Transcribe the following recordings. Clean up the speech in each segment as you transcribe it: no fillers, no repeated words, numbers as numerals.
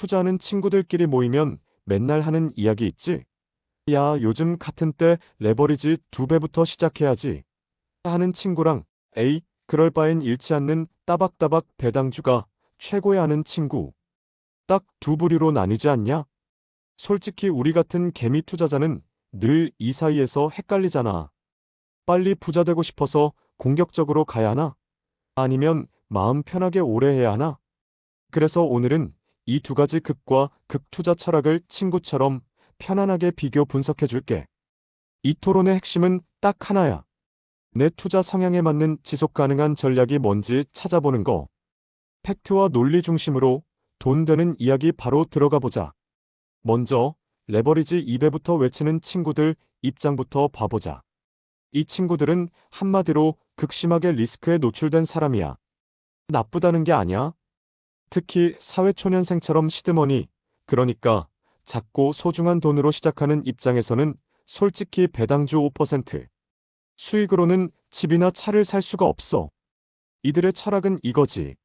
투자하는 친구들끼리 모이면 맨날 하는 이야기 있지? 야, 요즘 같은 때 레버리지 2배부터 시작해야지. 하는 친구랑 에이, 그럴 바엔 잃지 않는 따박따박 배당주가 최고야 하는 친구. 딱 두 부류로 나뉘지 않냐? 솔직히 우리 같은 개미 투자자는 늘 이 사이에서 헷갈리잖아. 빨리 부자 되고 싶어서 공격적으로 가야 하나? 아니면 마음 편하게 오래 해야 하나? 그래서 오늘은 이 두 가지 극과 극 투자 철학을 친구처럼 편안하게 비교 분석해 줄게. 이 토론의 핵심은 딱 하나야. 내 투자 성향에 맞는 지속 가능한 전략이 뭔지 찾아보는 거. 팩트와 논리 중심으로 돈 되는 이야기 바로 들어가 보자. 먼저 레버리지 2배부터 외치는 친구들 입장부터 봐보자. 이 친구들은 한마디로 극심하게 리스크에 노출된 사람이야. 나쁘다는 게 아니야. 특히 사회초년생처럼 시드머니, 그러니까 작고 소중한 돈으로 시작하는 입장에서는 솔직히 배당주 5% 수익으로는 집이나 차를 살 수가 없어. 이들의 철학은 이거지.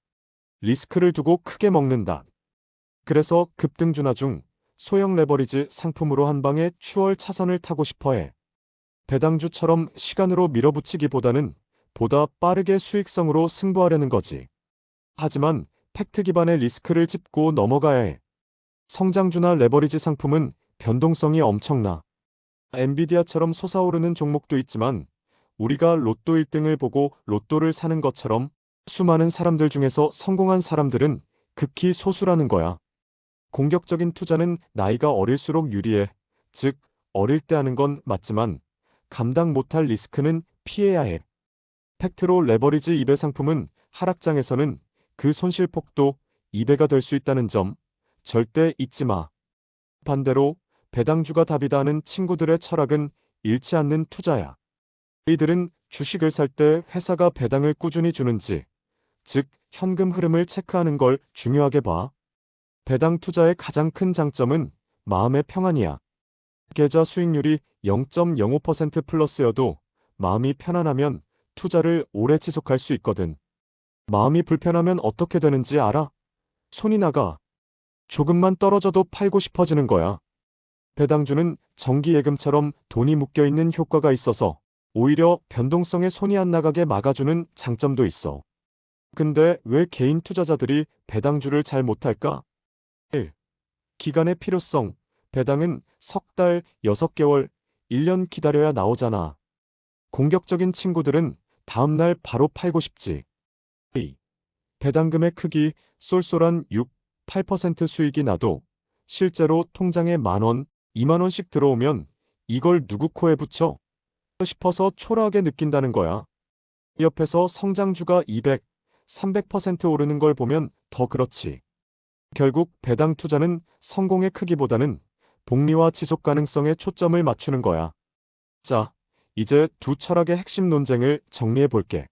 리스크를 두고 크게 먹는다. 그래서 급등주나 중 소형 레버리지 상품으로 한 방에 추월 차선을 타고 싶어해. 배당주처럼 시간으로 밀어붙이기보다는 보다 빠르게 수익성으로 승부하려는 거지. 하지만 팩트 기반의 리스크를 짚고 넘어가야 해. 성장주나 레버리지 상품은 변동성이 엄청나. 엔비디아처럼 솟아오르는 종목도 있지만 우리가 로또 1등을 보고 로또를 사는 것처럼 수많은 사람들 중에서 성공한 사람들은 극히 소수라는 거야. 공격적인 투자는 나이가 어릴수록 유리해. 즉, 어릴 때 하는 건 맞지만 감당 못할 리스크는 피해야 해. 팩트로 레버리지 2배 상품은 하락장에서는 그 손실폭도 2배가 될 수 있다는 점 절대 잊지 마. 반대로 배당주가 답이다 하는 친구들의 철학은 잃지 않는 투자야. 이들은 주식을 살 때 회사가 배당을 꾸준히 주는지, 즉 현금 흐름을 체크하는 걸 중요하게 봐. 배당 투자의 가장 큰 장점은 마음의 평안이야. 계좌 수익률이 0.05% 플러스여도 마음이 편안하면 투자를 오래 지속할 수 있거든. 마음이 불편하면 어떻게 되는지 알아? 손이 나가. 조금만 떨어져도 팔고 싶어지는 거야. 배당주는 정기예금처럼 돈이 묶여있는 효과가 있어서 오히려 변동성에 손이 안 나가게 막아주는 장점도 있어. 근데 왜 개인 투자자들이 배당주를 잘 못할까? 1. 기간의 필요성. 배당은 석 달, 6개월, 1년 기다려야 나오잖아. 공격적인 친구들은 다음날 바로 팔고 싶지. 2. 배당금의 크기. 쏠쏠한 6, 8% 수익이 나도 실제로 통장에 10,000원, 20,000원씩 들어오면 이걸 누구 코에 붙여? 싶어서 초라하게 느낀다는 거야. 옆에서 성장주가 200, 300% 오르는 걸 보면 더 그렇지. 결국 배당 투자는 성공의 크기보다는 복리와 지속 가능성에 초점을 맞추는 거야. 자, 이제 두 철학의 핵심 논쟁을 정리해 볼게.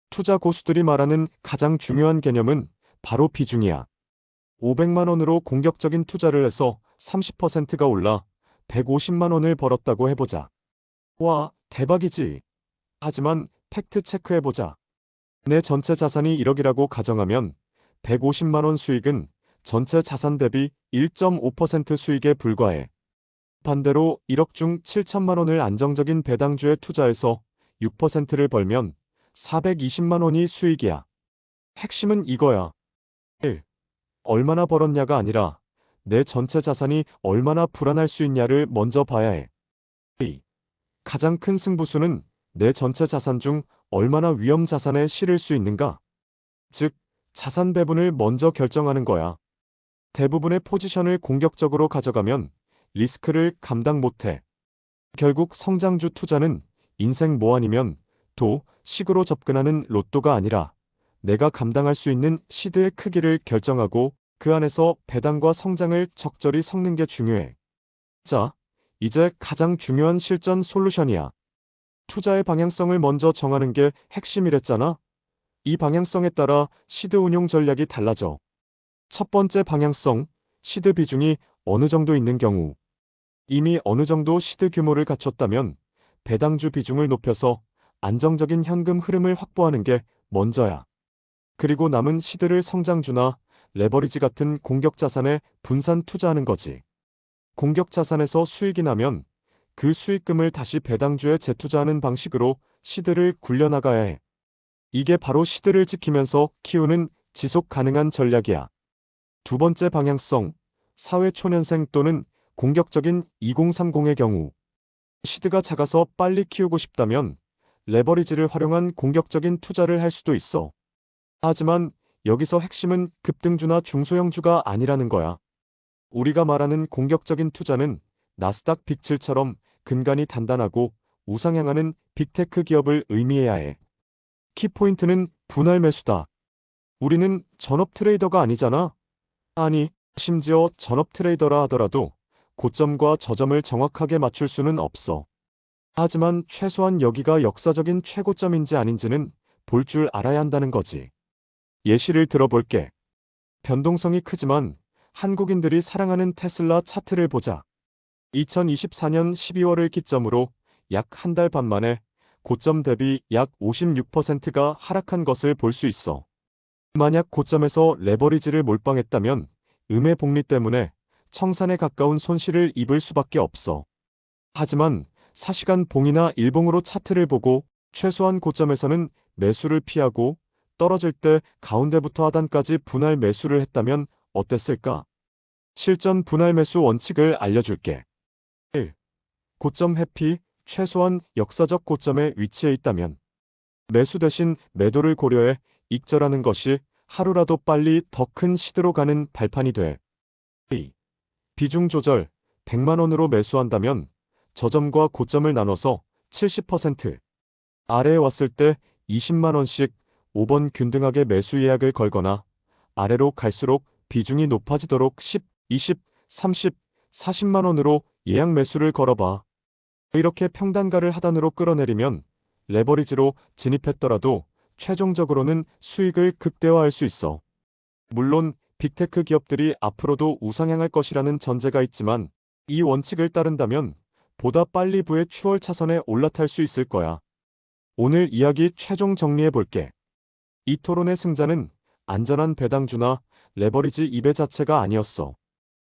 투자 고수들이 말하는 가장 중요한 개념은 바로 비중이야. 500만 원으로 공격적인 투자를 해서 30%가 올라 150만 원을 벌었다고 해보자. 와, 대박이지. 하지만 팩트 체크해보자. 내 전체 자산이 1억이라고 가정하면 150만 원 수익은 전체 자산 대비 1.5% 수익에 불과해. 반대로 1억 중 7천만 원을 안정적인 배당주에 투자해서 6%를 벌면 420만 원이 수익이야. 핵심은 이거야. 1. 얼마나 벌었냐가 아니라 내 전체 자산이 얼마나 불안할 수 있냐를 먼저 봐야 해. 2. 가장 큰 승부수는 내 전체 자산 중 얼마나 위험 자산에 실을 수 있는가. 즉, 자산 배분을 먼저 결정하는 거야. 대부분의 포지션을 공격적으로 가져가면 리스크를 감당 못해. 결국 성장주 투자는 인생 뭐 아니면 도, 식으로 접근하는 로또가 아니라 내가 감당할 수 있는 시드의 크기를 결정하고 그 안에서 배당과 성장을 적절히 섞는 게 중요해. 자, 이제 가장 중요한 실전 솔루션이야. 투자의 방향성을 먼저 정하는 게 핵심이랬잖아. 이 방향성에 따라 시드 운용 전략이 달라져. 첫 번째 방향성, 시드 비중이 어느 정도 있는 경우. 이미 어느 정도 시드 규모를 갖췄다면 배당주 비중을 높여서 안정적인 현금 흐름을 확보하는 게 먼저야. 그리고 남은 시드를 성장주나 레버리지 같은 공격 자산에 분산 투자하는 거지. 공격 자산에서 수익이 나면 그 수익금을 다시 배당주에 재투자하는 방식으로 시드를 굴려나가야 해. 이게 바로 시드를 지키면서 키우는 지속 가능한 전략이야. 두 번째 방향성, 사회 초년생 또는 공격적인 2030의 경우. 시드가 작아서 빨리 키우고 싶다면 레버리지를 활용한 공격적인 투자를 할 수도 있어. 하지만 여기서 핵심은 급등주나 중소형주가 아니라는 거야. 우리가 말하는 공격적인 투자는 나스닥 빅7처럼 근간이 단단하고 우상향하는 빅테크 기업을 의미해야 해. 키포인트는 분할 매수다. 우리는 전업 트레이더가 아니잖아. 아니, 심지어 전업 트레이더라 하더라도 고점과 저점을 정확하게 맞출 수는 없어. 하지만 최소한 여기가 역사적인 최고점인지 아닌지는 볼 줄 알아야 한다는 거지. 예시를 들어볼게. 변동성이 크지만 한국인들이 사랑하는 테슬라 차트를 보자. 2024년 12월을 기점으로 약 한 달 반 만에 고점 대비 약 56%가 하락한 것을 볼 수 있어. 만약 고점에서 레버리지를 몰빵했다면 음의 복리 때문에 청산에 가까운 손실을 입을 수밖에 없어. 하지만 4시간 봉이나 일봉으로 차트를 보고 최소한 고점에서는 매수를 피하고 떨어질 때 가운데부터 하단까지 분할 매수를 했다면 어땠을까? 실전 분할 매수 원칙을 알려줄게. 1. 고점 회피, 최소한 역사적 고점에 위치해 있다면 매수 대신 매도를 고려해 익절하는 것이 하루라도 빨리 더 큰 시드로 가는 발판이 돼. 2. 비중 조절, 100만 원으로 매수한다면 저점과 고점을 나눠서 70% 아래에 왔을 때 20만 원씩 5번 균등하게 매수 예약을 걸거나 아래로 갈수록 비중이 높아지도록 10, 20, 30, 40만 원으로 예약 매수를 걸어봐. 이렇게 평단가를 하단으로 끌어내리면 레버리지로 진입했더라도 최종적으로는 수익을 극대화할 수 있어. 물론 빅테크 기업들이 앞으로도 우상향할 것이라는 전제가 있지만 이 원칙을 따른다면 보다 빨리 부의 추월 차선에 올라탈 수 있을 거야. 오늘 이야기 최종 정리해 볼게. 이 토론의 승자는 안전한 배당주나 레버리지 2배 자체가 아니었어.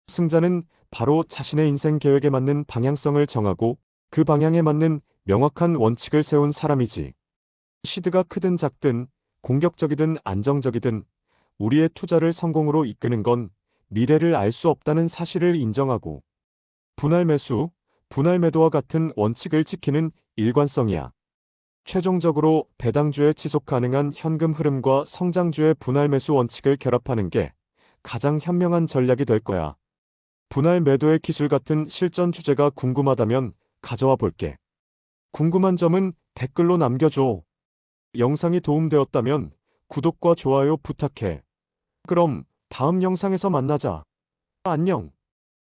승자는 바로 자신의 인생 계획에 맞는 방향성을 정하고 그 방향에 맞는 명확한 원칙을 세운 사람이지. 시드가 크든 작든 공격적이든 안정적이든 우리의 투자를 성공으로 이끄는 건 미래를 알 수 없다는 사실을 인정하고 분할 매수, 분할 매도와 같은 원칙을 지키는 일관성이야. 최종적으로 배당주의 지속 가능한 현금 흐름과 성장주의 분할 매수 원칙을 결합하는 게 가장 현명한 전략이 될 거야. 분할 매도의 기술 같은 실전 주제가 궁금하다면 가져와 볼게. 궁금한 점은 댓글로 남겨줘. 영상이 도움되었다면 구독과 좋아요 부탁해. 그럼 다음 영상에서 만나자. 안녕.